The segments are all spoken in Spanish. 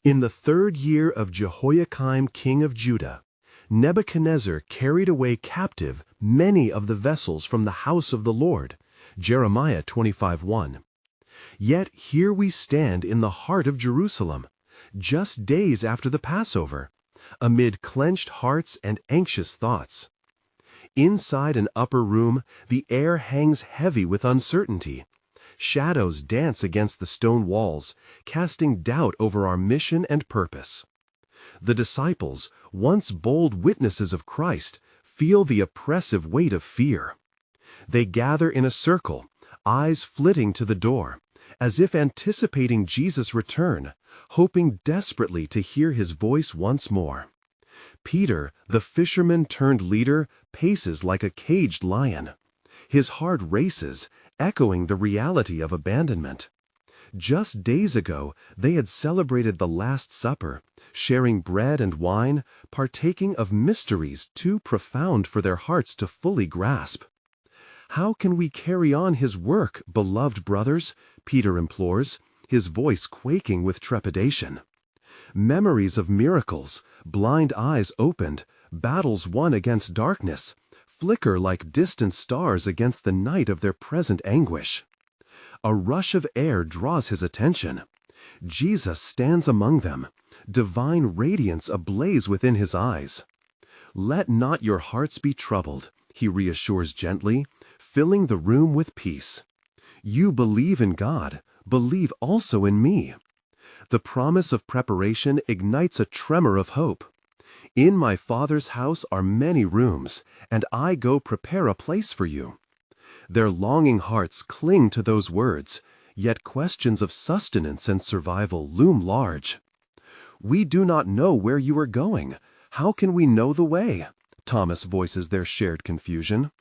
In the 3rd year of Jehoiakim king of Judah, Nebuchadnezzar carried away captive many of the vessels from the house of the Lord. Jeremiah 25:1. Yet here we stand in the heart of Jerusalem, just days after the Passover, amid clenched hearts and anxious thoughts. Inside an upper room, the air hangs heavy with uncertainty. Shadows dance against the stone walls, casting doubt over our mission and purpose. The disciples, once bold witnesses of Christ, feel the oppressive weight of fear. They gather in a circle, eyes flitting to the door, as if anticipating Jesus' return, hoping desperately to hear his voice once more. Peter, the fisherman-turned-leader, paces like a caged lion. His heart races, echoing the reality of abandonment. Just days ago, they had celebrated the Last Supper, sharing bread and wine, partaking of mysteries too profound for their hearts to fully grasp. "How can we carry on his work, beloved brothers?" Peter implores, his voice quaking with trepidation. Memories of miracles, blind eyes opened, battles won against darkness, flicker like distant stars against the night of their present anguish. A rush of air draws his attention. Jesus stands among them, divine radiance ablaze within his eyes. "Let not your hearts be troubled," he reassures gently, filling the room with peace. "You believe in God, believe also in me." The promise of preparation ignites a tremor of hope. "In my Father's house are many rooms, and I go prepare a place for you." Their longing hearts cling to those words, yet questions of sustenance and survival loom large. "We do not know where you are going. How can we know the way?" Thomas voices their shared confusion.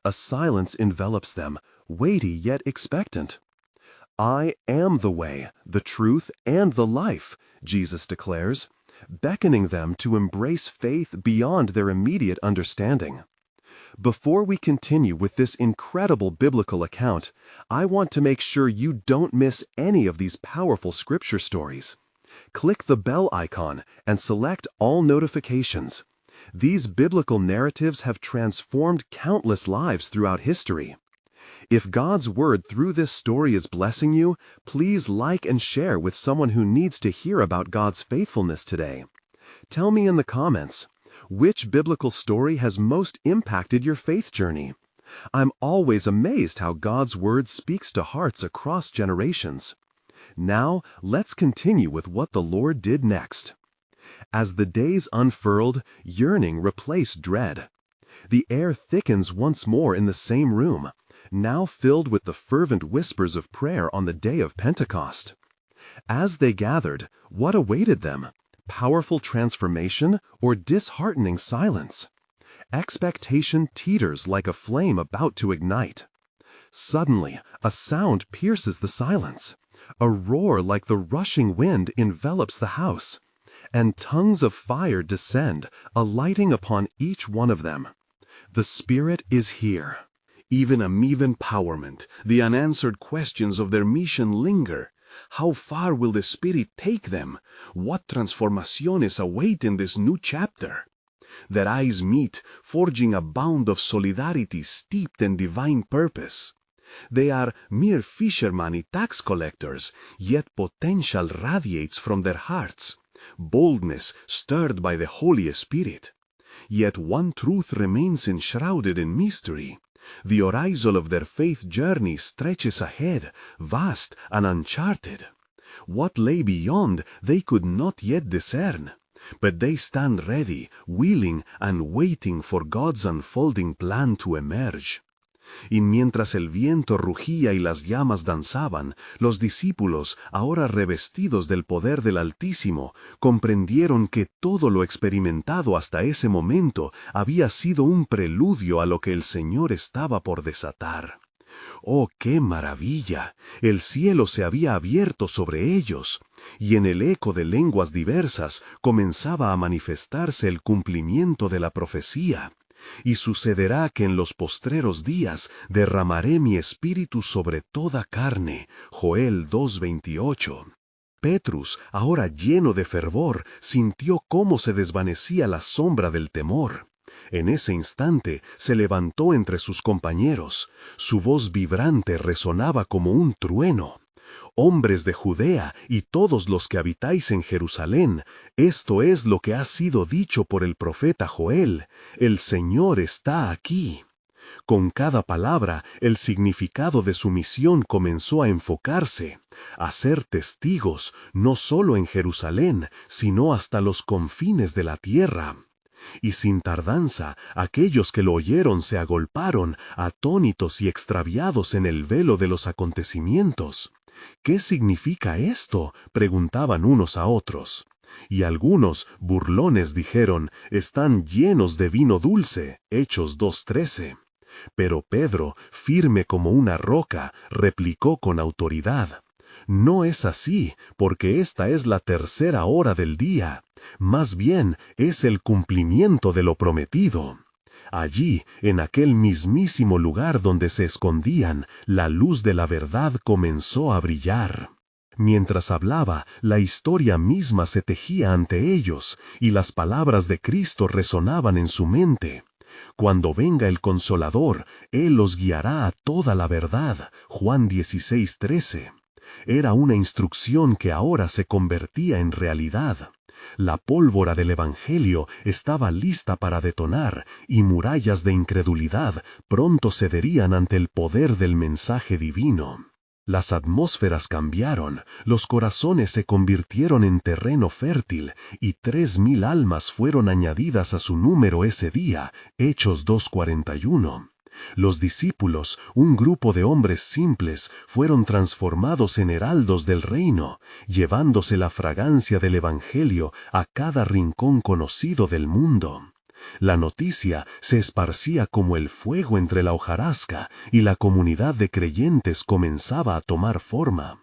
A silence envelops them, weighty yet expectant. "I am the way, the truth, and the life," Jesus declares, beckoning them to embrace faith beyond their immediate understanding. Before we continue with this incredible biblical account, I want to make sure you don't miss any of these powerful scripture stories. Click the bell icon and select all notifications. These biblical narratives have transformed countless lives throughout history. If God's word through this story is blessing you, please like and share with someone who needs to hear about God's faithfulness today. Tell me in the comments, which biblical story has most impacted your faith journey? I'm always amazed how God's word speaks to hearts across generations. Now, let's continue with what the Lord did next. As the days unfurled, yearning replaced dread. The air thickens once more in the same room, now filled with the fervent whispers of prayer on the day of Pentecost. As they gathered, what awaited them? Powerful transformation or disheartening silence? Expectation teeters like a flame about to ignite. Suddenly, a sound pierces the silence. A roar like the rushing wind envelops the house, and tongues of fire descend, alighting upon each one of them. The Spirit is here. Even amid empowerment, the unanswered questions of their mission linger. How far will the Spirit take them? What transformaciones await in this new chapter? Their eyes meet, forging a bond of solidarity steeped in divine purpose. They are mere fishermen and tax collectors, yet potential radiates from their hearts, boldness stirred by the Holy Spirit. Yet one truth remains enshrouded in mystery. The horizon of their faith journey stretches ahead, vast and uncharted. What lay beyond they could not yet discern, but they stand ready, willing and waiting for God's unfolding plan to emerge. Y mientras el viento rugía y las llamas danzaban, los discípulos, ahora revestidos del poder del Altísimo, comprendieron que todo lo experimentado hasta ese momento había sido un preludio a lo que el Señor estaba por desatar. ¡Oh, qué maravilla! El cielo se había abierto sobre ellos, y en el eco de lenguas diversas comenzaba a manifestarse el cumplimiento de la profecía. Y sucederá que en los postreros días derramaré mi espíritu sobre toda carne. Joel 2:28. Petrus, ahora lleno de fervor, sintió cómo se desvanecía la sombra del temor. En ese instante se levantó entre sus compañeros. Su voz vibrante resonaba como un trueno. Hombres de Judea y todos los que habitáis en Jerusalén, esto es lo que ha sido dicho por el profeta Joel: el Señor está aquí. Con cada palabra, el significado de su misión comenzó a enfocarse, a ser testigos, no solo en Jerusalén, sino hasta los confines de la tierra. Y sin tardanza, aquellos que lo oyeron se agolparon, atónitos y extraviados en el velo de los acontecimientos. ¿Qué significa esto?, preguntaban unos a otros. Y algunos, burlones, dijeron: están llenos de vino dulce. Hechos 2:13. Pero Pedro, firme como una roca, replicó con autoridad: no es así, porque esta es la tercera hora del día. Más bien, es el cumplimiento de lo prometido. Allí, en aquel mismísimo lugar donde se escondían, la luz de la verdad comenzó a brillar. Mientras hablaba, la historia misma se tejía ante ellos, y las palabras de Cristo resonaban en su mente. Cuando venga el Consolador, Él los guiará a toda la verdad. Juan 16:13. Era una instrucción que ahora se convertía en realidad. La pólvora del Evangelio estaba lista para detonar, y murallas de incredulidad pronto cederían ante el poder del mensaje divino. Las atmósferas cambiaron, los corazones se convirtieron en terreno fértil, y 3,000 almas fueron añadidas a su número ese día. Hechos 2:41. Los discípulos, un grupo de hombres simples, fueron transformados en heraldos del reino, llevándose la fragancia del Evangelio a cada rincón conocido del mundo. La noticia se esparcía como el fuego entre la hojarasca, y la comunidad de creyentes comenzaba a tomar forma.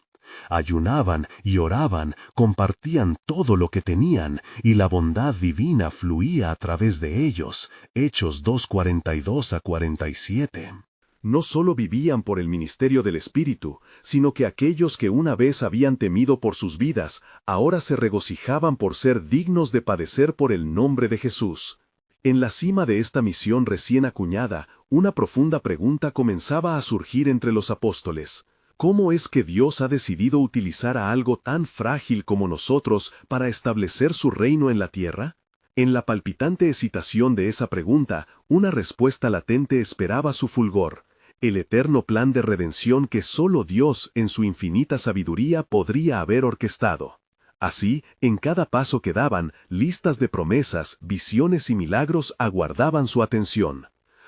Ayunaban y oraban, compartían todo lo que tenían, y la bondad divina fluía a través de ellos. Hechos 2:42-47. No solo vivían por el ministerio del Espíritu, sino que aquellos que una vez habían temido por sus vidas, ahora se regocijaban por ser dignos de padecer por el nombre de Jesús. En la cima de esta misión recién acuñada, una profunda pregunta comenzaba a surgir entre los apóstoles: ¿cómo es que Dios ha decidido utilizar a algo tan frágil como nosotros para establecer su reino en la tierra? En la palpitante excitación de esa pregunta, una respuesta latente esperaba su fulgor: el eterno plan de redención que solo Dios, en su infinita sabiduría, podría haber orquestado. Así, en cada paso que daban, listas de promesas, visiones y milagros aguardaban su atención.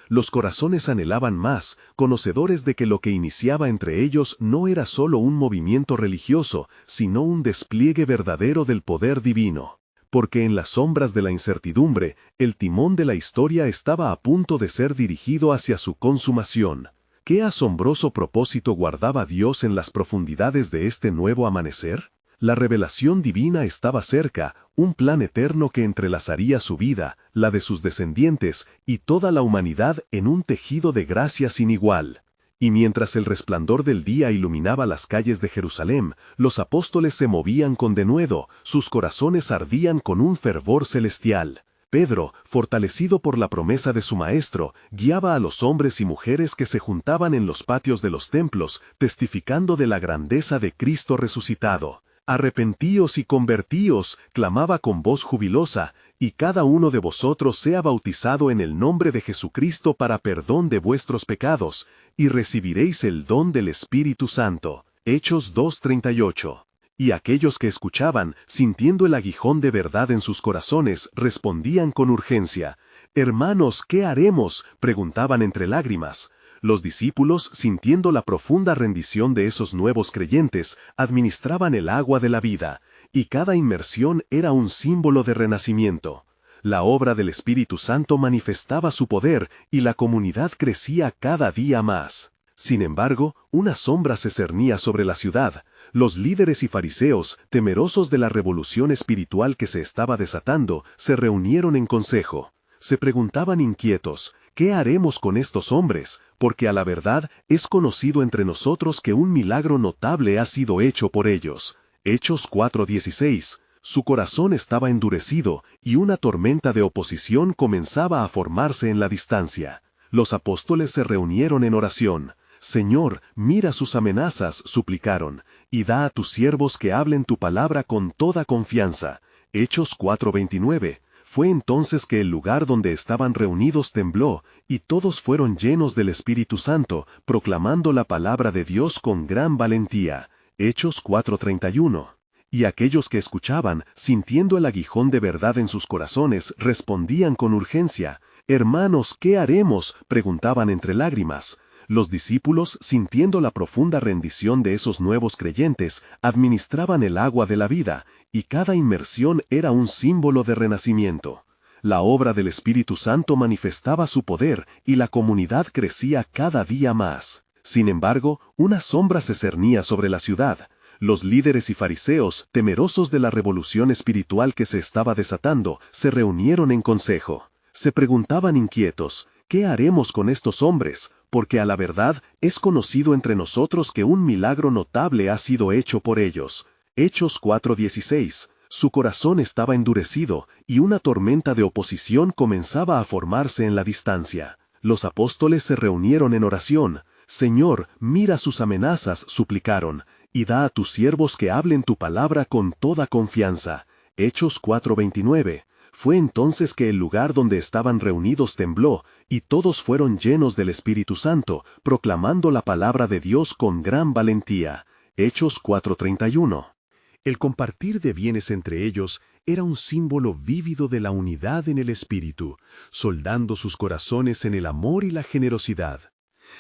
Los corazones anhelaban más, conocedores de que lo que iniciaba entre ellos no era solo un movimiento religioso, sino un despliegue verdadero del poder divino. Porque en las sombras de la incertidumbre, el timón de la historia estaba a punto de ser dirigido hacia su consumación. ¿Qué asombroso propósito guardaba Dios en las profundidades de este nuevo amanecer? La revelación divina estaba cerca, un plan eterno que entrelazaría su vida, la de sus descendientes y toda la humanidad en un tejido de gracia sin igual. Y mientras el resplandor del día iluminaba las calles de Jerusalén, los apóstoles se movían con denuedo, sus corazones ardían con un fervor celestial. Pedro, fortalecido por la promesa de su maestro, guiaba a los hombres y mujeres que se juntaban en los patios de los templos, testificando de la grandeza de Cristo resucitado. «Arrepentíos y convertíos», clamaba con voz jubilosa, «y cada uno de vosotros sea bautizado en el nombre de Jesucristo para perdón de vuestros pecados, y recibiréis el don del Espíritu Santo». Hechos 2:38. Y aquellos que escuchaban, sintiendo el aguijón de verdad en sus corazones, respondían con urgencia: «Hermanos, ¿qué haremos?», preguntaban entre lágrimas. Los discípulos, sintiendo la profunda rendición de esos nuevos creyentes, administraban el agua de la vida, y cada inmersión era un símbolo de renacimiento. La obra del Espíritu Santo manifestaba su poder, y la comunidad crecía cada día más. Sin embargo, una sombra se cernía sobre la ciudad. Los líderes y fariseos, temerosos de la revolución espiritual que se estaba desatando, se reunieron en consejo. Se preguntaban inquietos: «¿Qué haremos con estos hombres? Porque a la verdad es conocido entre nosotros que un milagro notable ha sido hecho por ellos». Hechos 4:16. Su corazón estaba endurecido y una tormenta de oposición comenzaba a formarse en la distancia. Los apóstoles se reunieron en oración. Señor, mira sus amenazas, suplicaron, y da a tus siervos que hablen tu palabra con toda confianza. Hechos 4:29. Fue entonces que el lugar donde estaban reunidos tembló, y todos fueron llenos del Espíritu Santo, proclamando la palabra de Dios con gran valentía. Hechos 4:31. Y aquellos que escuchaban, sintiendo el aguijón de verdad en sus corazones, respondían con urgencia. Hermanos, ¿qué haremos?, preguntaban entre lágrimas. Los discípulos, sintiendo la profunda rendición de esos nuevos creyentes, administraban el agua de la vida, y cada inmersión era un símbolo de renacimiento. La obra del Espíritu Santo manifestaba su poder, y la comunidad crecía cada día más. Sin embargo, una sombra se cernía sobre la ciudad. Los líderes y fariseos, temerosos de la revolución espiritual que se estaba desatando, se reunieron en consejo. Se preguntaban inquietos, ¿qué haremos con estos hombres? Porque a la verdad es conocido entre nosotros que un milagro notable ha sido hecho por ellos. Hechos 4:16. Su corazón estaba endurecido y una tormenta de oposición comenzaba a formarse en la distancia. Los apóstoles se reunieron en oración. Señor, mira sus amenazas, suplicaron, y da a tus siervos que hablen tu palabra con toda confianza. Hechos 4:29. Fue entonces que el lugar donde estaban reunidos tembló, y todos fueron llenos del Espíritu Santo, proclamando la palabra de Dios con gran valentía. Hechos 4:31. El compartir de bienes entre ellos era un símbolo vívido de la unidad en el Espíritu, soldando sus corazones en el amor y la generosidad.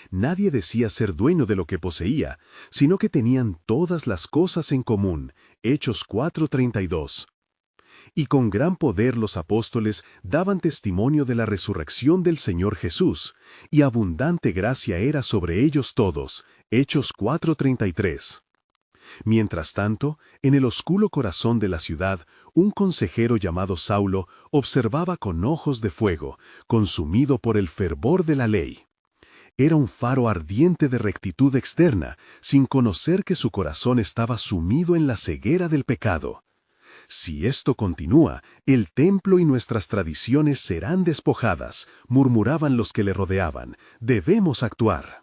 Nadie decía ser dueño de lo que poseía, sino que tenían todas las cosas en común. Hechos 4:32. Y con gran poder los apóstoles daban testimonio de la resurrección del Señor Jesús, y abundante gracia era sobre ellos todos. Hechos 4:33. Mientras tanto, en el oscuro corazón de la ciudad, un consejero llamado Saulo observaba con ojos de fuego, consumido por el fervor de la ley. Era un faro ardiente de rectitud externa, sin conocer que su corazón estaba sumido en la ceguera del pecado. Si esto continúa, el templo y nuestras tradiciones serán despojadas, murmuraban los que le rodeaban. Debemos actuar.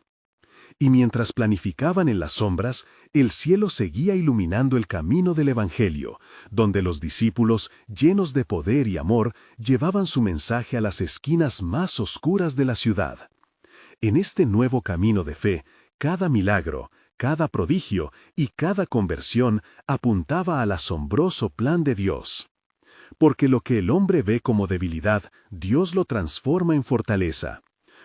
Y mientras planificaban en las sombras, el cielo seguía iluminando el camino del Evangelio, donde los discípulos, llenos de poder y amor, llevaban su mensaje a las esquinas más oscuras de la ciudad. En este nuevo camino de fe, cada milagro, cada prodigio y cada conversión apuntaba al asombroso plan de Dios. Porque lo que el hombre ve como debilidad, Dios lo transforma en fortaleza.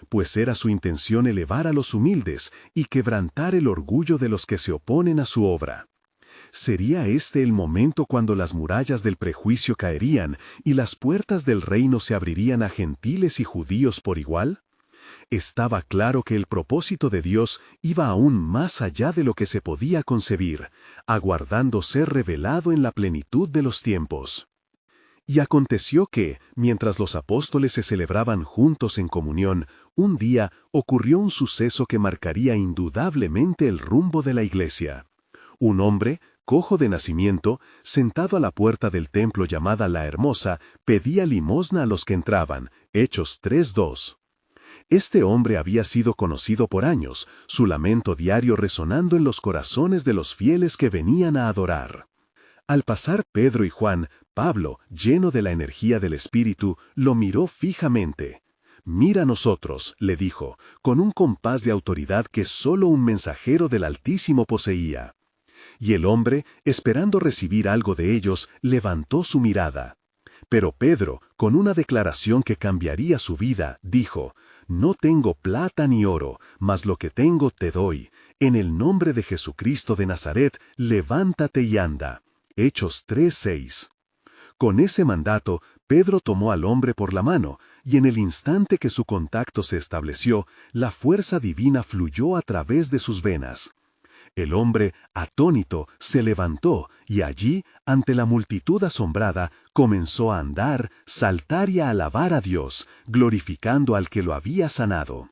Pues era su intención elevar a los humildes y quebrantar el orgullo de los que se oponen a su obra. ¿Sería este el momento cuando las murallas del prejuicio caerían y las puertas del reino se abrirían a gentiles y judíos por igual? Estaba claro que el propósito de Dios iba aún más allá de lo que se podía concebir, aguardando ser revelado en la plenitud de los tiempos. Y aconteció que, mientras los apóstoles se celebraban juntos en comunión, un día ocurrió un suceso que marcaría indudablemente el rumbo de la iglesia. Un hombre, cojo de nacimiento, sentado a la puerta del templo llamada La Hermosa, pedía limosna a los que entraban. Hechos 3:2. Este hombre había sido conocido por años, su lamento diario resonando en los corazones de los fieles que venían a adorar. Al pasar Pedro y Juan, Pablo, lleno de la energía del Espíritu, lo miró fijamente. «Mira a nosotros», le dijo, con un compás de autoridad que solo un mensajero del Altísimo poseía. Y el hombre, esperando recibir algo de ellos, levantó su mirada. Pero Pedro, con una declaración que cambiaría su vida, dijo: «No tengo plata ni oro, mas lo que tengo te doy. En el nombre de Jesucristo de Nazaret, levántate y anda». Hechos 3:6. Con ese mandato, Pedro tomó al hombre por la mano, y en el instante que su contacto se estableció, la fuerza divina fluyó a través de sus venas. El hombre, atónito, se levantó y allí, ante la multitud asombrada, comenzó a andar, saltar y a alabar a Dios, glorificando al que lo había sanado.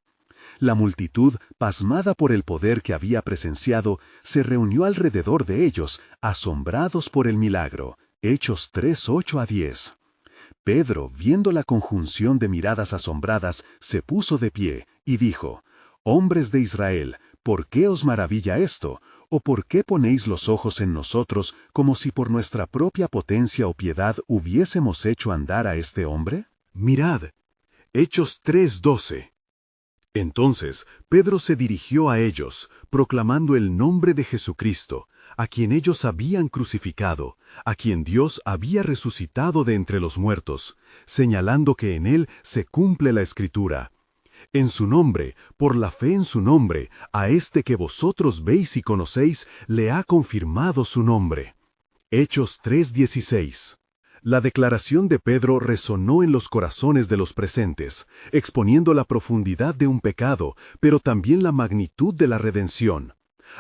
La multitud, pasmada por el poder que había presenciado, se reunió alrededor de ellos, asombrados por el milagro. Hechos 3:8-10. Pedro, viendo la conjunción de miradas asombradas, se puso de pie y dijo: «Hombres de Israel, ¿por qué os maravilla esto? ¿O por qué ponéis los ojos en nosotros como si por nuestra propia potencia o piedad hubiésemos hecho andar a este hombre?» Mirad, Hechos 3:12. Entonces Pedro se dirigió a ellos, proclamando el nombre de Jesucristo, a quien ellos habían crucificado, a quien Dios había resucitado de entre los muertos, señalando que en él se cumple la Escritura. En su nombre, por la fe en su nombre, a este que vosotros veis y conocéis, le ha confirmado su nombre. Hechos 3:16. La declaración de Pedro resonó en los corazones de los presentes, exponiendo la profundidad de un pecado, pero también la magnitud de la redención.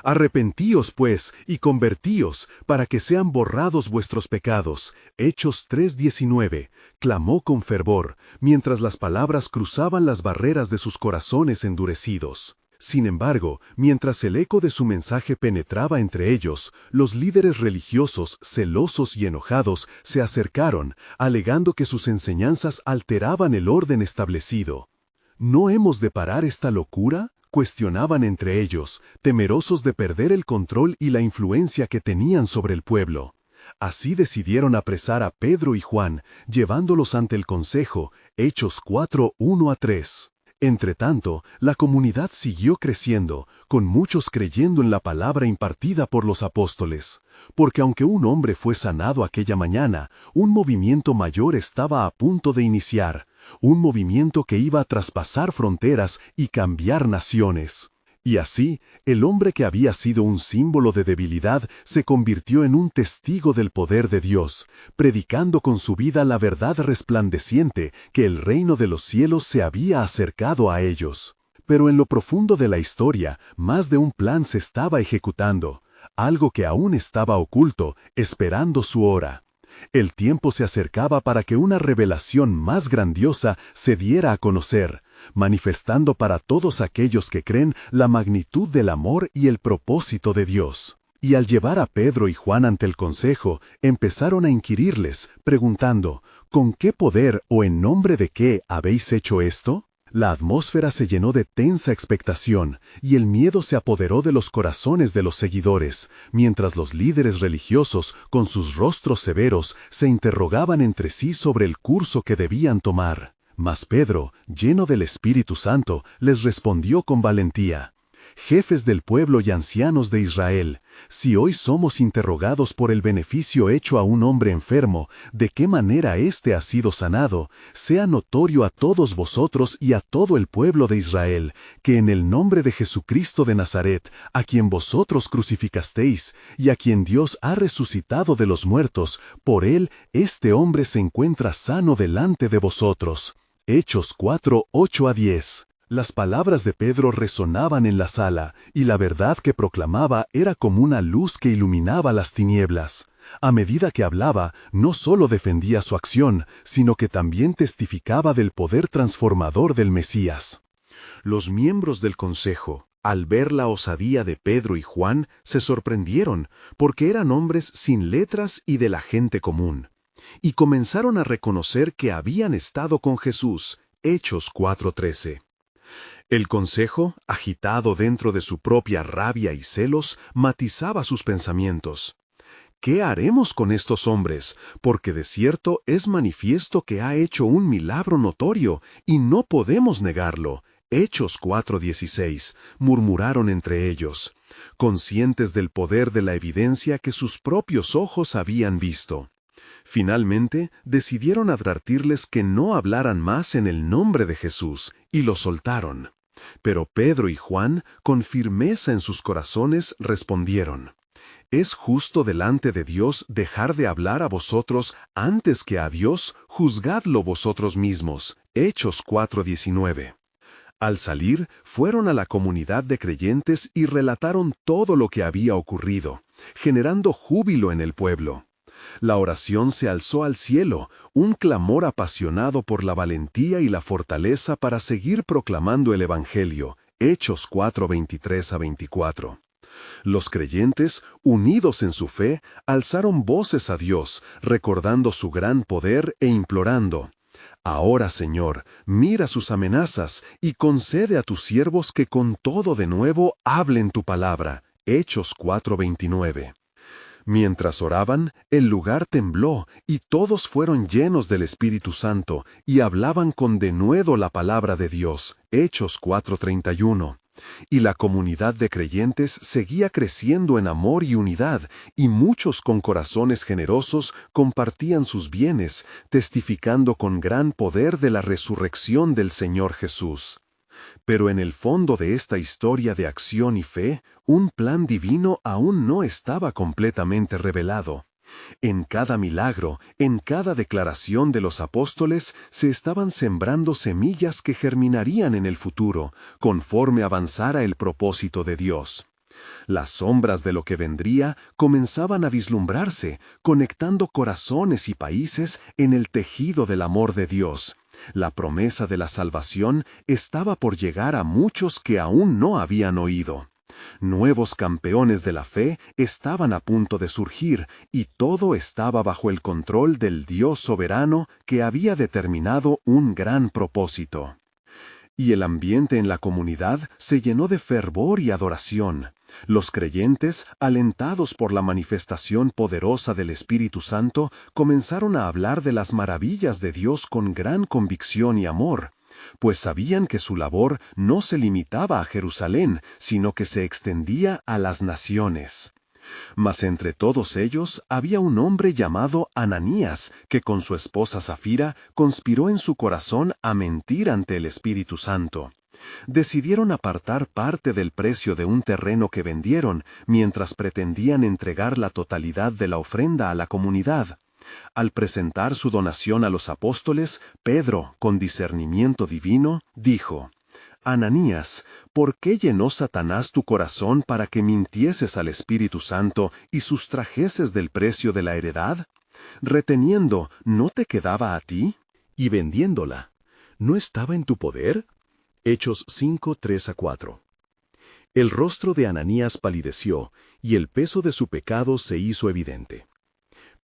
Arrepentíos, pues, y convertíos, para que sean borrados vuestros pecados. Hechos 3:19, clamó con fervor, mientras las palabras cruzaban las barreras de sus corazones endurecidos. Sin embargo, mientras el eco de su mensaje penetraba entre ellos, los líderes religiosos, celosos y enojados, se acercaron, alegando que sus enseñanzas alteraban el orden establecido. ¿No hemos de parar esta locura?, cuestionaban entre ellos, temerosos de perder el control y la influencia que tenían sobre el pueblo. Así decidieron apresar a Pedro y Juan, llevándolos ante el consejo. Hechos 4:1-3. Entretanto, la comunidad siguió creciendo, con muchos creyendo en la palabra impartida por los apóstoles. Porque aunque un hombre fue sanado aquella mañana, un movimiento mayor estaba a punto de iniciar, un movimiento que iba a traspasar fronteras y cambiar naciones. Y así, el hombre que había sido un símbolo de debilidad se convirtió en un testigo del poder de Dios, predicando con su vida la verdad resplandeciente que el reino de los cielos se había acercado a ellos. Pero en lo profundo de la historia, más de un plan se estaba ejecutando, algo que aún estaba oculto, esperando su hora. El tiempo se acercaba para que una revelación más grandiosa se diera a conocer, manifestando para todos aquellos que creen la magnitud del amor y el propósito de Dios. Y al llevar a Pedro y Juan ante el consejo, empezaron a inquirirles, preguntando: ¿con qué poder o en nombre de qué habéis hecho esto? La atmósfera se llenó de tensa expectación, y el miedo se apoderó de los corazones de los seguidores, mientras los líderes religiosos, con sus rostros severos, se interrogaban entre sí sobre el curso que debían tomar. Mas Pedro, lleno del Espíritu Santo, les respondió con valentía: «Jefes del pueblo y ancianos de Israel, si hoy somos interrogados por el beneficio hecho a un hombre enfermo, de qué manera éste ha sido sanado, sea notorio a todos vosotros y a todo el pueblo de Israel, que en el nombre de Jesucristo de Nazaret, a quien vosotros crucificasteis, y a quien Dios ha resucitado de los muertos, por él este hombre se encuentra sano delante de vosotros». Hechos 4:8-10. Las palabras de Pedro resonaban en la sala, y la verdad que proclamaba era como una luz que iluminaba las tinieblas. A medida que hablaba, no solo defendía su acción, sino que también testificaba del poder transformador del Mesías. Los miembros del consejo, al ver la osadía de Pedro y Juan, se sorprendieron, porque eran hombres sin letras y de la gente común. Y comenzaron a reconocer que habían estado con Jesús. Hechos 4:13. El consejo, agitado dentro de su propia rabia y celos, matizaba sus pensamientos. ¿Qué haremos con estos hombres? Porque de cierto es manifiesto que ha hecho un milagro notorio, y no podemos negarlo. Hechos 4:16, murmuraron entre ellos, conscientes del poder de la evidencia que sus propios ojos habían visto. Finalmente, decidieron advertirles que no hablaran más en el nombre de Jesús, y lo soltaron. Pero Pedro y Juan, con firmeza en sus corazones, respondieron: ¿es justo delante de Dios dejar de hablar a vosotros antes que a Dios? Juzgadlo vosotros mismos. Hechos 4:19. Al salir, fueron a la comunidad de creyentes y relataron todo lo que había ocurrido, generando júbilo en el pueblo. La oración se alzó al cielo, un clamor apasionado por la valentía y la fortaleza para seguir proclamando el Evangelio. Hechos 4:23-24. Los creyentes, unidos en su fe, alzaron voces a Dios, recordando su gran poder e implorando: Ahora, Señor, mira sus amenazas y concede a tus siervos que con todo de nuevo hablen tu palabra. Hechos 4:29. Mientras oraban, el lugar tembló y todos fueron llenos del Espíritu Santo y hablaban con denuedo la palabra de Dios. Hechos 4:31. Y la comunidad de creyentes seguía creciendo en amor y unidad, y muchos con corazones generosos compartían sus bienes, testificando con gran poder de la resurrección del Señor Jesús. Pero en el fondo de esta historia de acción y fe, un plan divino aún no estaba completamente revelado. En cada milagro, en cada declaración de los apóstoles, se estaban sembrando semillas que germinarían en el futuro, conforme avanzara el propósito de Dios. Las sombras de lo que vendría comenzaban a vislumbrarse, conectando corazones y países en el tejido del amor de Dios. La promesa de la salvación estaba por llegar a muchos que aún no habían oído. Nuevos campeones de la fe estaban a punto de surgir, y todo estaba bajo el control del Dios soberano que había determinado un gran propósito. Y el ambiente en la comunidad se llenó de fervor y adoración. Los creyentes, alentados por la manifestación poderosa del Espíritu Santo, comenzaron a hablar de las maravillas de Dios con gran convicción y amor, pues sabían que su labor no se limitaba a Jerusalén, sino que se extendía a las naciones. Mas entre todos ellos había un hombre llamado Ananías, que con su esposa Safira conspiró en su corazón a mentir ante el Espíritu Santo. Decidieron apartar parte del precio de un terreno que vendieron, mientras pretendían entregar la totalidad de la ofrenda a la comunidad. Al presentar su donación a los apóstoles, Pedro, con discernimiento divino, dijo: Ananías, ¿por qué llenó Satanás tu corazón para que mintieses al Espíritu Santo y sustrajeses del precio de la heredad? Reteniendo, ¿no te quedaba a ti? Y vendiéndola, ¿no estaba en tu poder? Hechos 5:3-4. El rostro de Ananías palideció, y el peso de su pecado se hizo evidente.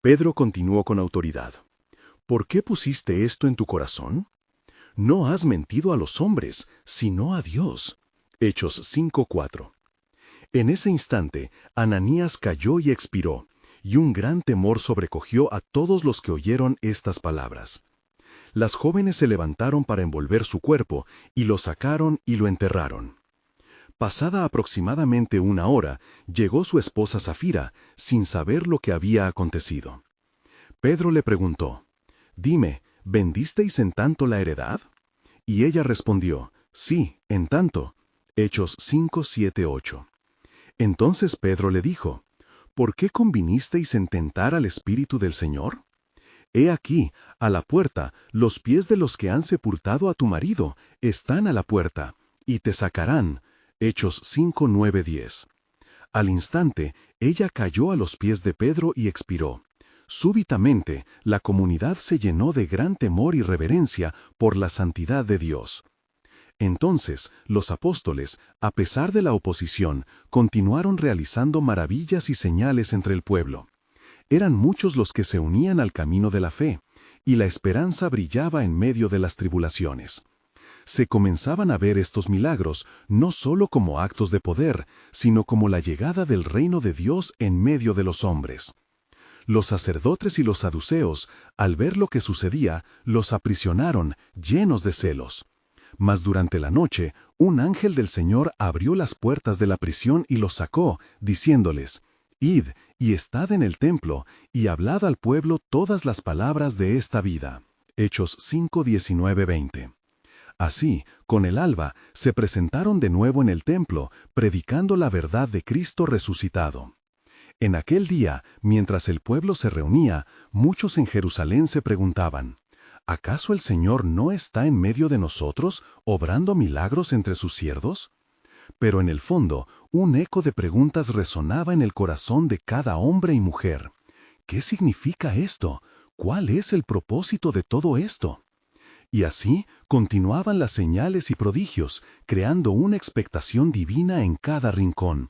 Pedro continuó con autoridad: ¿Por qué pusiste esto en tu corazón? No has mentido a los hombres, sino a Dios. Hechos 5:4. En ese instante, Ananías cayó y expiró, y un gran temor sobrecogió a todos los que oyeron estas palabras. Las jóvenes se levantaron para envolver su cuerpo, y lo sacaron y lo enterraron. Pasada aproximadamente una hora, llegó su esposa Safira, sin saber lo que había acontecido. Pedro le preguntó: «Dime, ¿vendisteis en tanto la heredad?» Y ella respondió: «Sí, en tanto». Hechos 5, 7, 8. Entonces Pedro le dijo: «¿Por qué convinisteis en tentar al Espíritu del Señor? He aquí, a la puerta, los pies de los que han sepultado a tu marido están a la puerta, y te sacarán». Hechos 5, 9, 10. Al instante, ella cayó a los pies de Pedro y expiró. Súbitamente, la comunidad se llenó de gran temor y reverencia por la santidad de Dios. Entonces, los apóstoles, a pesar de la oposición, continuaron realizando maravillas y señales entre el pueblo. Eran muchos los que se unían al camino de la fe, y la esperanza brillaba en medio de las tribulaciones. Se comenzaban a ver estos milagros no solo como actos de poder, sino como la llegada del reino de Dios en medio de los hombres. Los sacerdotes y los saduceos, al ver lo que sucedía, los aprisionaron, llenos de celos. Mas durante la noche, un ángel del Señor abrió las puertas de la prisión y los sacó, diciéndoles: «Id y estad en el templo, y hablad al pueblo todas las palabras de esta vida». Hechos 5, 19, 20. Así, con el alba, se presentaron de nuevo en el templo, predicando la verdad de Cristo resucitado. En aquel día, mientras el pueblo se reunía, muchos en Jerusalén se preguntaban: ¿acaso el Señor no está en medio de nosotros, obrando milagros entre sus siervos? Pero en el fondo, un eco de preguntas resonaba en el corazón de cada hombre y mujer. ¿qué significa esto? ¿Cuál es el propósito de todo esto? Y así continuaban las señales y prodigios, creando una expectación divina en cada rincón.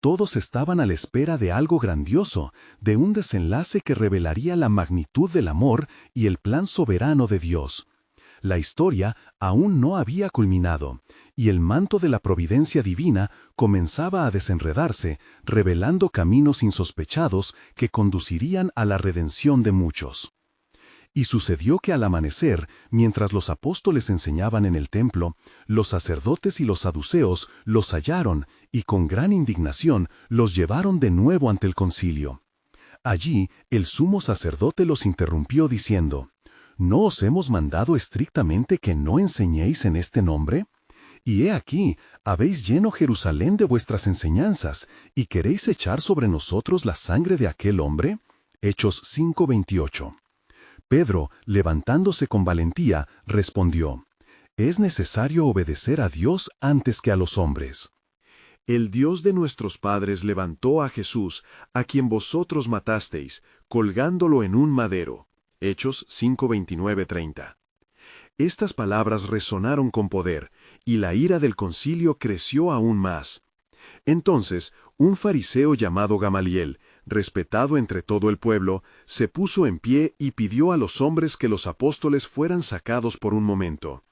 Todos estaban a la espera de algo grandioso, de un desenlace que revelaría la magnitud del amor y el plan soberano de Dios. La historia aún no había culminado, y el manto de la providencia divina comenzaba a desenredarse, revelando caminos insospechados que conducirían a la redención de muchos. Y sucedió que al amanecer, mientras los apóstoles enseñaban en el templo, los sacerdotes y los saduceos los hallaron y con gran indignación los llevaron de nuevo ante el concilio. Allí el sumo sacerdote los interrumpió diciendo: ¿No os hemos mandado estrictamente que no enseñéis en este nombre? Y he aquí, habéis lleno Jerusalén de vuestras enseñanzas, ¿y queréis echar sobre nosotros la sangre de aquel hombre? Hechos 5:28. Pedro, levantándose con valentía, respondió: Es necesario obedecer a Dios antes que a los hombres. El Dios de nuestros padres levantó a Jesús, a quien vosotros matasteis, colgándolo en un madero. Hechos 5:29-30. Estas palabras resonaron con poder, y la ira del concilio creció aún más. Entonces, un fariseo llamado Gamaliel, respetado entre todo el pueblo, se puso en pie y pidió a los hombres que los apóstoles fueran sacados por un momento.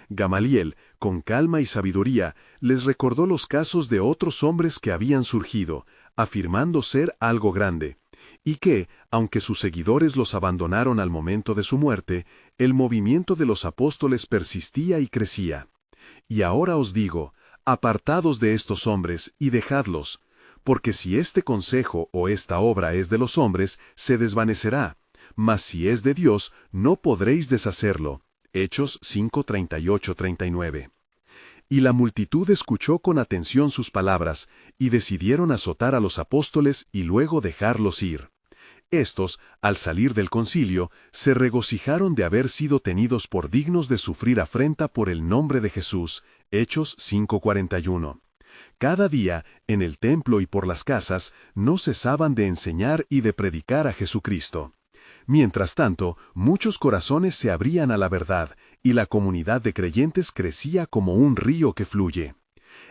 Gamaliel, con calma y sabiduría, les recordó los casos de otros hombres que habían surgido, afirmando ser algo grande, y que, aunque sus seguidores los abandonaron al momento de su muerte, el movimiento de los apóstoles persistía y crecía. Y ahora os digo, apartados de estos hombres y dejadlos, porque si este consejo o esta obra es de los hombres, se desvanecerá, mas si es de Dios, no podréis deshacerlo. Hechos 5:38-39. Y la multitud escuchó con atención sus palabras, y decidieron azotar a los apóstoles y luego dejarlos ir. Estos, al salir del concilio, se regocijaron de haber sido tenidos por dignos de sufrir afrenta por el nombre de Jesús. Hechos 5:41. Cada día, en el templo y por las casas, no cesaban de enseñar y de predicar a Jesucristo. Mientras tanto, muchos corazones se abrían a la verdad, y la comunidad de creyentes crecía como un río que fluye.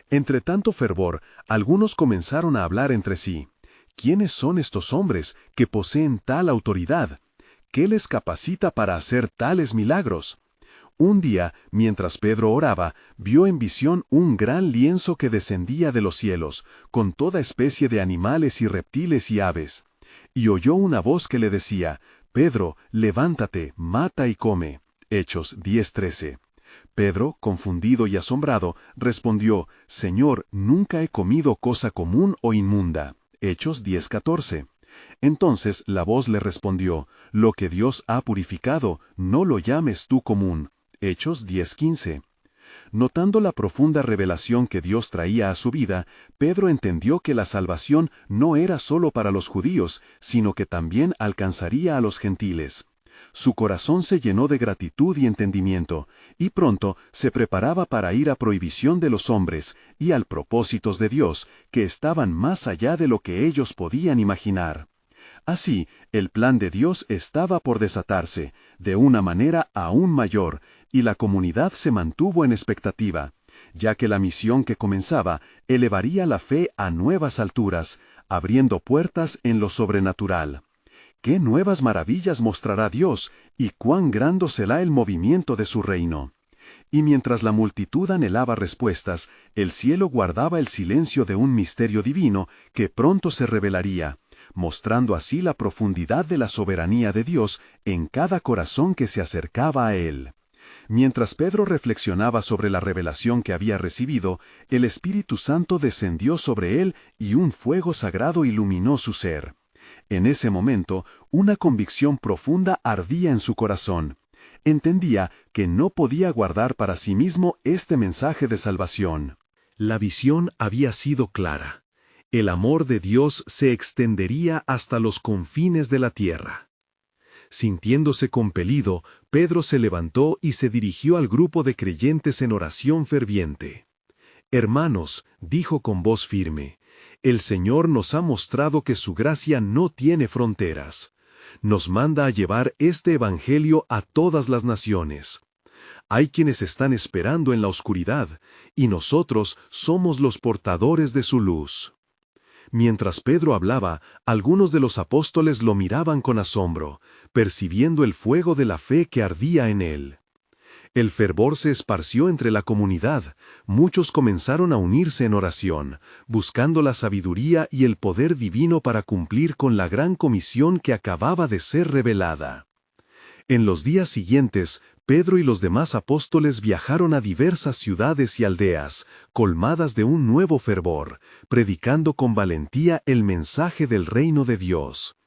Entre tanto fervor, algunos comenzaron a hablar entre sí: ¿quiénes son estos hombres que poseen tal autoridad? ¿Qué les capacita para hacer tales milagros? Un día, mientras Pedro oraba, vio en visión un gran lienzo que descendía de los cielos, con toda especie de animales y reptiles y aves. Y oyó una voz que le decía: Pedro, levántate, mata y come. Hechos 10:13. Pedro, confundido y asombrado, respondió: Señor, nunca he comido cosa común o inmunda. Hechos 10:14. Entonces la voz le respondió: Lo que Dios ha purificado, no lo llames tú común. Hechos 10:15. Notando la profunda revelación que Dios traía a su vida, Pedro entendió que la salvación no era solo para los judíos, sino que también alcanzaría a los gentiles. Su corazón se llenó de gratitud y entendimiento, y pronto se preparaba para ir a prohibición de los hombres y al propósitos de Dios, que estaban más allá de lo que ellos podían imaginar. Así, el plan de Dios estaba por desatarse, de una manera aún mayor, y la comunidad se mantuvo en expectativa, ya que la misión que comenzaba elevaría la fe a nuevas alturas, abriendo puertas en lo sobrenatural. ¿Qué nuevas maravillas mostrará Dios y cuán grande será el movimiento de su reino? Y mientras la multitud anhelaba respuestas, el cielo guardaba el silencio de un misterio divino que pronto se revelaría, mostrando así la profundidad de la soberanía de Dios en cada corazón que se acercaba a Él. Mientras Pedro reflexionaba sobre la revelación que había recibido, el Espíritu Santo descendió sobre él y un fuego sagrado iluminó su ser. En ese momento, una convicción profunda ardía en su corazón. Entendía que no podía guardar para sí mismo este mensaje de salvación. La visión había sido clara. El amor de Dios se extendería hasta los confines de la tierra. Sintiéndose compelido, Pedro se levantó y se dirigió al grupo de creyentes en oración ferviente. «Hermanos», dijo con voz firme, El Señor nos ha mostrado que su gracia no tiene fronteras. Nos manda a llevar este evangelio a todas las naciones. Hay quienes están esperando en la oscuridad, y nosotros somos los portadores de su luz. Mientras Pedro hablaba, algunos de los apóstoles lo miraban con asombro, percibiendo el fuego de la fe que ardía en él. El fervor se esparció entre la comunidad, muchos comenzaron a unirse en oración, buscando la sabiduría y el poder divino para cumplir con la gran comisión que acababa de ser revelada. En los días siguientes, Pedro y los demás apóstoles viajaron a diversas ciudades y aldeas, colmadas de un nuevo fervor, predicando con valentía el mensaje del reino de Dios.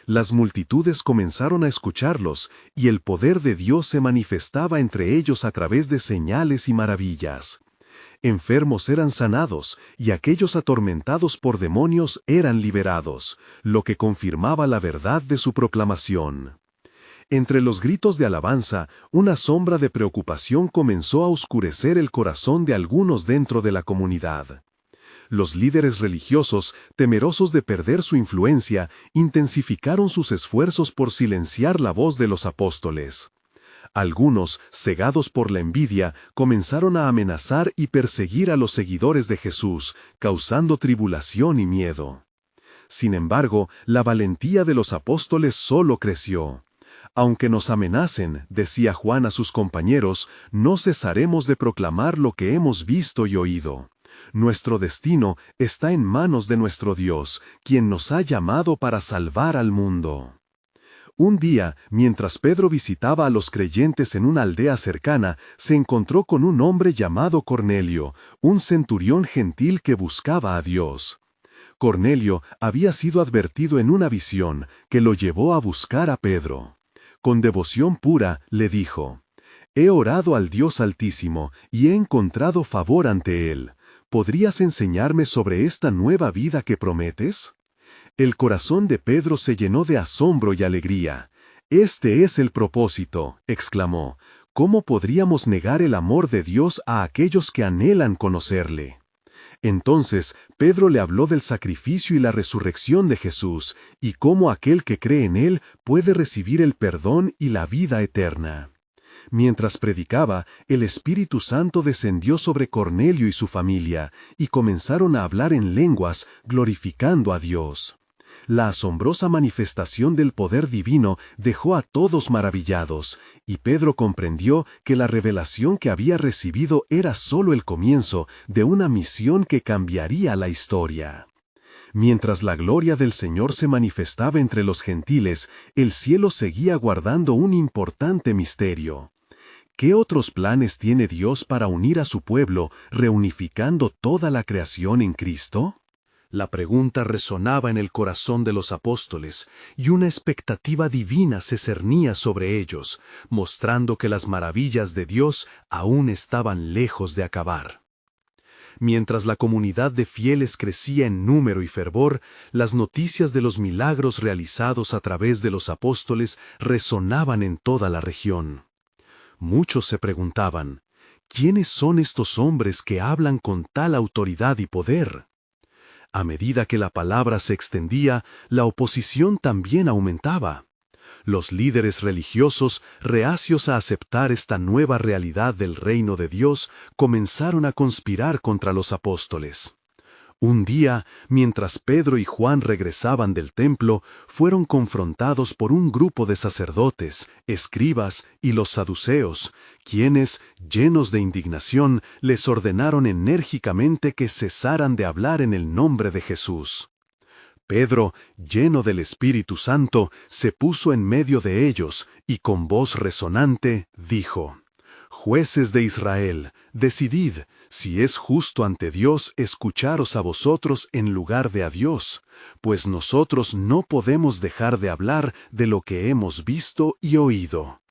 Las multitudes comenzaron a escucharlos, y el poder de Dios se manifestaba entre ellos a través de señales y maravillas. Enfermos eran sanados, y aquellos atormentados por demonios eran liberados, lo que confirmaba la verdad de su proclamación. Entre los gritos de alabanza, una sombra de preocupación comenzó a oscurecer el corazón de algunos dentro de la comunidad. Los líderes religiosos, temerosos de perder su influencia, intensificaron sus esfuerzos por silenciar la voz de los apóstoles. Algunos, cegados por la envidia, comenzaron a amenazar y perseguir a los seguidores de Jesús, causando tribulación y miedo. Sin embargo, la valentía de los apóstoles solo creció. Aunque nos amenacen, decía Juan a sus compañeros, no cesaremos de proclamar lo que hemos visto y oído. Nuestro destino está en manos de nuestro Dios, quien nos ha llamado para salvar al mundo. Un día, mientras Pedro visitaba a los creyentes en una aldea cercana, se encontró con un hombre llamado Cornelio, un centurión gentil que buscaba a Dios. Cornelio había sido advertido en una visión que lo llevó a buscar a Pedro. Con devoción pura, le dijo: «He orado al Dios Altísimo y he encontrado favor ante Él. ¿Podrías enseñarme sobre esta nueva vida que prometes?» El corazón de Pedro se llenó de asombro y alegría. «Este es el propósito», exclamó. «¿Cómo podríamos negar el amor de Dios a aquellos que anhelan conocerle?» Entonces Pedro le habló del sacrificio y la resurrección de Jesús, y cómo aquel que cree en Él puede recibir el perdón y la vida eterna. Mientras predicaba, el Espíritu Santo descendió sobre Cornelio y su familia, y comenzaron a hablar en lenguas, glorificando a Dios. La asombrosa manifestación del poder divino dejó a todos maravillados, y Pedro comprendió que la revelación que había recibido era solo el comienzo de una misión que cambiaría la historia. Mientras la gloria del Señor se manifestaba entre los gentiles, el cielo seguía guardando un importante misterio. ¿Qué otros planes tiene Dios para unir a su pueblo, reunificando toda la creación en Cristo? La pregunta resonaba en el corazón de los apóstoles, y una expectativa divina se cernía sobre ellos, mostrando que las maravillas de Dios aún estaban lejos de acabar. Mientras la comunidad de fieles crecía en número y fervor, las noticias de los milagros realizados a través de los apóstoles resonaban en toda la región. Muchos se preguntaban, ¿quiénes son estos hombres que hablan con tal autoridad y poder? A medida que la palabra se extendía, la oposición también aumentaba. Los líderes religiosos, reacios a aceptar esta nueva realidad del reino de Dios, comenzaron a conspirar contra los apóstoles. Un día, mientras Pedro y Juan regresaban del templo, fueron confrontados por un grupo de sacerdotes, escribas y los saduceos, quienes, llenos de indignación, les ordenaron enérgicamente que cesaran de hablar en el nombre de Jesús. Pedro, lleno del Espíritu Santo, se puso en medio de ellos y con voz resonante dijo: «Jueces de Israel, decidid si es justo ante Dios escucharos a vosotros en lugar de a Dios, pues nosotros no podemos dejar de hablar de lo que hemos visto y oído».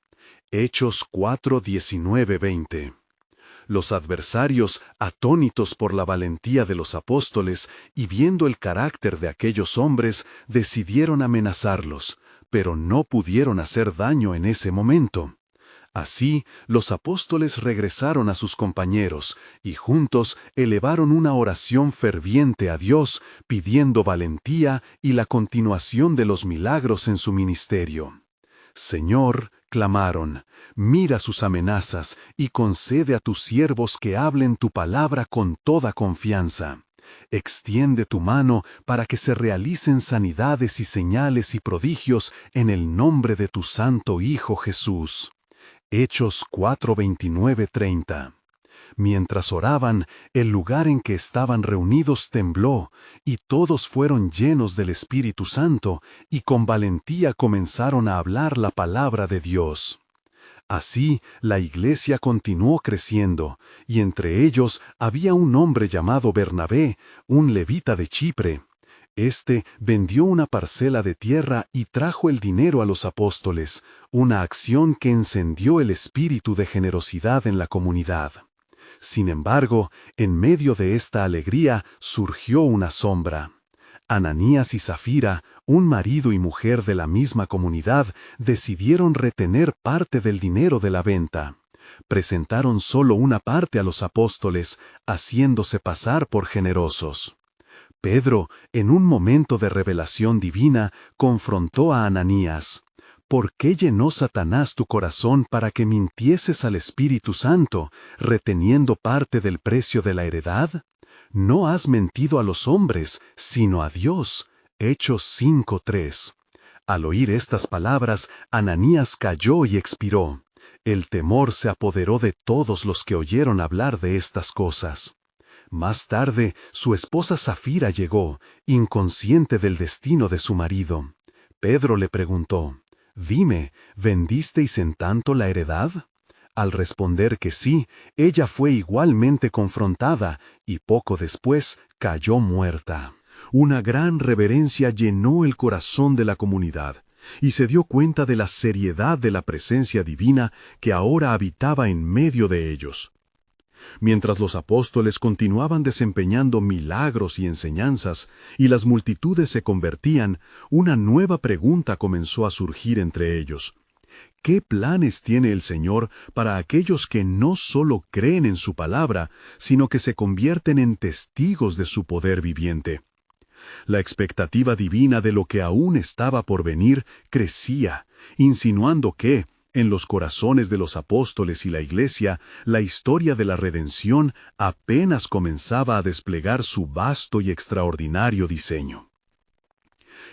Hechos 4, 19, 20. Los adversarios, atónitos por la valentía de los apóstoles y viendo el carácter de aquellos hombres, decidieron amenazarlos, pero no pudieron hacer daño en ese momento. Así, los apóstoles regresaron a sus compañeros, y juntos elevaron una oración ferviente a Dios, pidiendo valentía y la continuación de los milagros en su ministerio. Señor, clamaron, mira sus amenazas y concede a tus siervos que hablen tu palabra con toda confianza. Extiende tu mano para que se realicen sanidades y señales y prodigios en el nombre de tu Santo Hijo Jesús. Hechos 4:29-30. Mientras oraban, el lugar en que estaban reunidos tembló, y todos fueron llenos del Espíritu Santo, y con valentía comenzaron a hablar la palabra de Dios. Así, la iglesia continuó creciendo, y entre ellos había un hombre llamado Bernabé, un levita de Chipre. Este vendió una parcela de tierra y trajo el dinero a los apóstoles, una acción que encendió el espíritu de generosidad en la comunidad. Sin embargo, en medio de esta alegría surgió una sombra. Ananías y Zafira, un marido y mujer de la misma comunidad, decidieron retener parte del dinero de la venta. Presentaron solo una parte a los apóstoles, haciéndose pasar por generosos. Pedro, en un momento de revelación divina, confrontó a Ananías. ¿Por qué llenó Satanás tu corazón para que mintieses al Espíritu Santo, reteniendo parte del precio de la heredad? No has mentido a los hombres, sino a Dios. Hechos 5:3. Al oír estas palabras, Ananías cayó y expiró. El temor se apoderó de todos los que oyeron hablar de estas cosas. Más tarde, su esposa Zafira llegó, inconsciente del destino de su marido. Pedro le preguntó, «Dime, ¿vendisteis en tanto la heredad?» Al responder que sí, ella fue igualmente confrontada y poco después cayó muerta. Una gran reverencia llenó el corazón de la comunidad, y se dio cuenta de la seriedad de la presencia divina que ahora habitaba en medio de ellos. Mientras los apóstoles continuaban desempeñando milagros y enseñanzas, y las multitudes se convertían, una nueva pregunta comenzó a surgir entre ellos. ¿Qué planes tiene el Señor para aquellos que no solo creen en su palabra, sino que se convierten en testigos de su poder viviente? La expectativa divina de lo que aún estaba por venir crecía, insinuando que, en los corazones de los apóstoles y la Iglesia, la historia de la redención apenas comenzaba a desplegar su vasto y extraordinario diseño.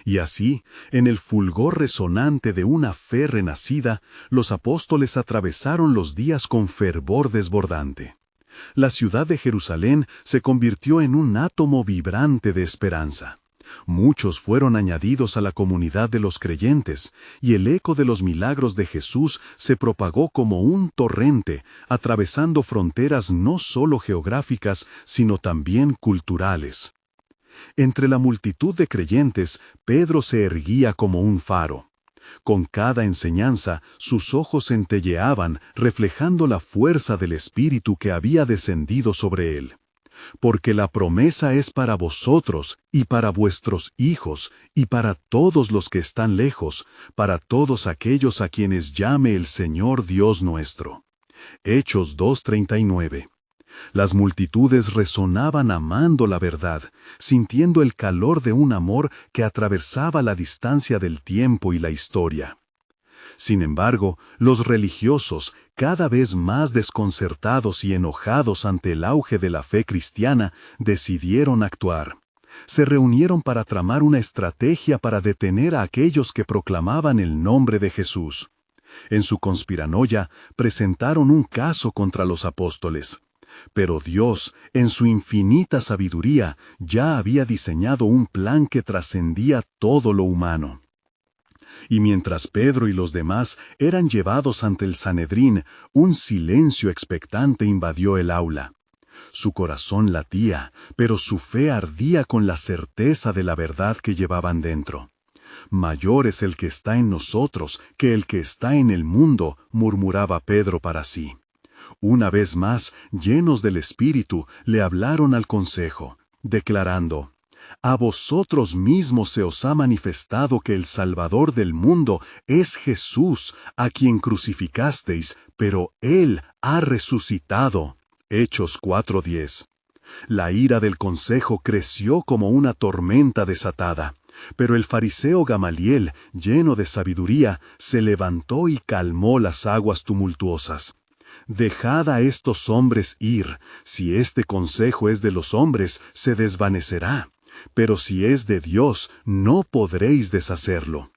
Y así, en el fulgor resonante de una fe renacida, los apóstoles atravesaron los días con fervor desbordante. La ciudad de Jerusalén se convirtió en un átomo vibrante de esperanza. Muchos fueron añadidos a la comunidad de los creyentes, y el eco de los milagros de Jesús se propagó como un torrente, atravesando fronteras no solo geográficas, sino también culturales. Entre la multitud de creyentes, Pedro se erguía como un faro. Con cada enseñanza, sus ojos centelleaban, reflejando la fuerza del Espíritu que había descendido sobre él. Porque la promesa es para vosotros, y para vuestros hijos, y para todos los que están lejos, para todos aquellos a quienes llame el Señor Dios nuestro. Hechos 2:39. Las multitudes resonaban amando la verdad, sintiendo el calor de un amor que atravesaba la distancia del tiempo y la historia. Sin embargo, los religiosos, cada vez más desconcertados y enojados ante el auge de la fe cristiana, decidieron actuar. Se reunieron para tramar una estrategia para detener a aquellos que proclamaban el nombre de Jesús. En su conspiranoia, presentaron un caso contra los apóstoles. Pero Dios, en su infinita sabiduría, ya había diseñado un plan que trascendía todo lo humano. Y mientras Pedro y los demás eran llevados ante el Sanedrín, un silencio expectante invadió el aula. Su corazón latía, pero su fe ardía con la certeza de la verdad que llevaban dentro. «Mayor es el que está en nosotros que el que está en el mundo», murmuraba Pedro para sí. Una vez más, llenos del Espíritu, le hablaron al consejo, declarando, «A vosotros mismos se os ha manifestado que el Salvador del mundo es Jesús, a quien crucificasteis, pero Él ha resucitado. Hechos 4:10. La ira del consejo creció como una tormenta desatada, pero el fariseo Gamaliel, lleno de sabiduría, se levantó y calmó las aguas tumultuosas. Dejad a estos hombres ir. Si este consejo es de los hombres, se desvanecerá. Pero si es de Dios, no podréis deshacerlo.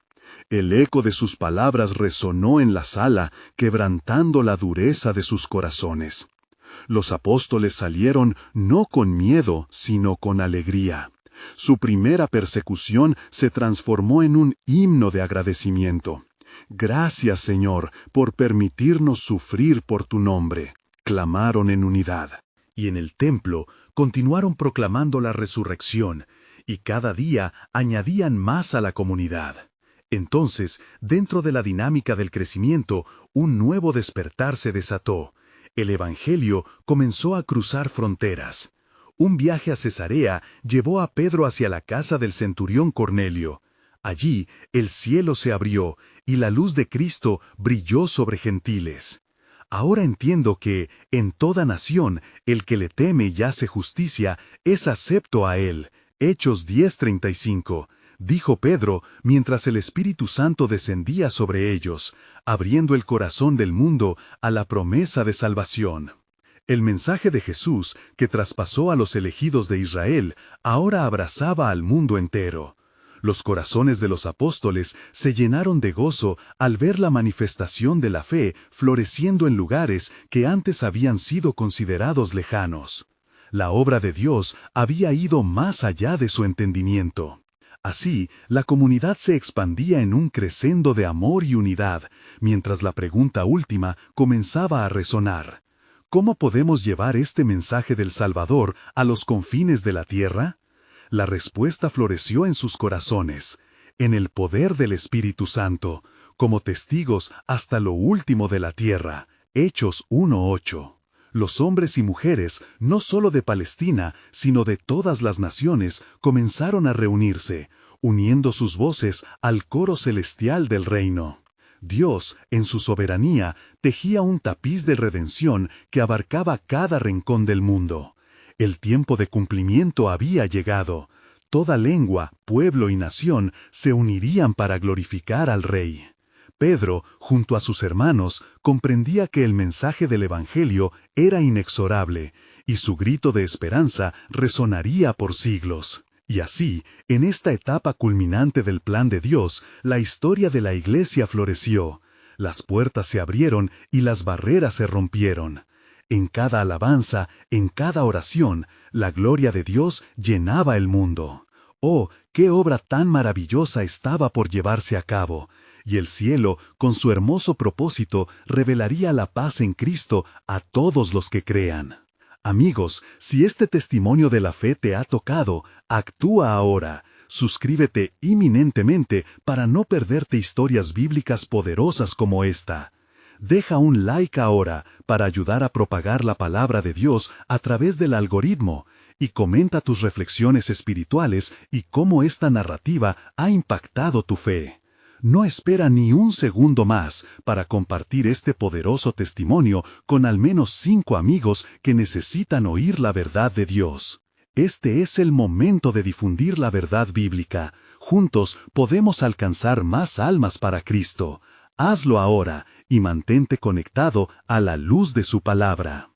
El eco de sus palabras resonó en la sala, quebrantando la dureza de sus corazones. Los apóstoles salieron no con miedo, sino con alegría. Su primera persecución se transformó en un himno de agradecimiento. Gracias, Señor, por permitirnos sufrir por tu nombre, clamaron en unidad. Y en el templo continuaron proclamando la resurrección, y cada día añadían más a la comunidad. Entonces, dentro de la dinámica del crecimiento, un nuevo despertar se desató. El Evangelio comenzó a cruzar fronteras. Un viaje a Cesarea llevó a Pedro hacia la casa del centurión Cornelio. Allí el cielo se abrió y la luz de Cristo brilló sobre gentiles. Ahora entiendo que, en toda nación, el que le teme y hace justicia es acepto a él. Hechos 10:35. Dijo Pedro mientras el Espíritu Santo descendía sobre ellos, abriendo el corazón del mundo a la promesa de salvación. El mensaje de Jesús, que traspasó a los elegidos de Israel, ahora abrazaba al mundo entero. Los corazones de los apóstoles se llenaron de gozo al ver la manifestación de la fe floreciendo en lugares que antes habían sido considerados lejanos. La obra de Dios había ido más allá de su entendimiento. Así, la comunidad se expandía en un crescendo de amor y unidad, mientras la pregunta última comenzaba a resonar. ¿Cómo podemos llevar este mensaje del Salvador a los confines de la tierra? La respuesta floreció en sus corazones, en el poder del Espíritu Santo, como testigos hasta lo último de la tierra. Hechos 1:8. Los hombres y mujeres, no solo de Palestina, sino de todas las naciones, comenzaron a reunirse, uniendo sus voces al coro celestial del reino. Dios, en su soberanía, tejía un tapiz de redención que abarcaba cada rincón del mundo. El tiempo de cumplimiento había llegado. Toda lengua, pueblo y nación se unirían para glorificar al Rey. Pedro, junto a sus hermanos, comprendía que el mensaje del Evangelio era inexorable, y su grito de esperanza resonaría por siglos. Y así, en esta etapa culminante del plan de Dios, la historia de la Iglesia floreció. Las puertas se abrieron y las barreras se rompieron. En cada alabanza, en cada oración, la gloria de Dios llenaba el mundo. ¡Oh, qué obra tan maravillosa estaba por llevarse a cabo! Y el cielo, con su hermoso propósito, revelaría la paz en Cristo a todos los que crean. Amigos, si este testimonio de la fe te ha tocado, actúa ahora. Suscríbete inminentemente para no perderte historias bíblicas poderosas como esta. Deja un like ahora para ayudar a propagar la palabra de Dios a través del algoritmo y comenta tus reflexiones espirituales y cómo esta narrativa ha impactado tu fe. No espera ni un segundo más para compartir este poderoso testimonio con al menos 5 amigos que necesitan oír la verdad de Dios. Este es el momento de difundir la verdad bíblica. Juntos podemos alcanzar más almas para Cristo. Hazlo ahora y mantente conectado a la luz de su palabra.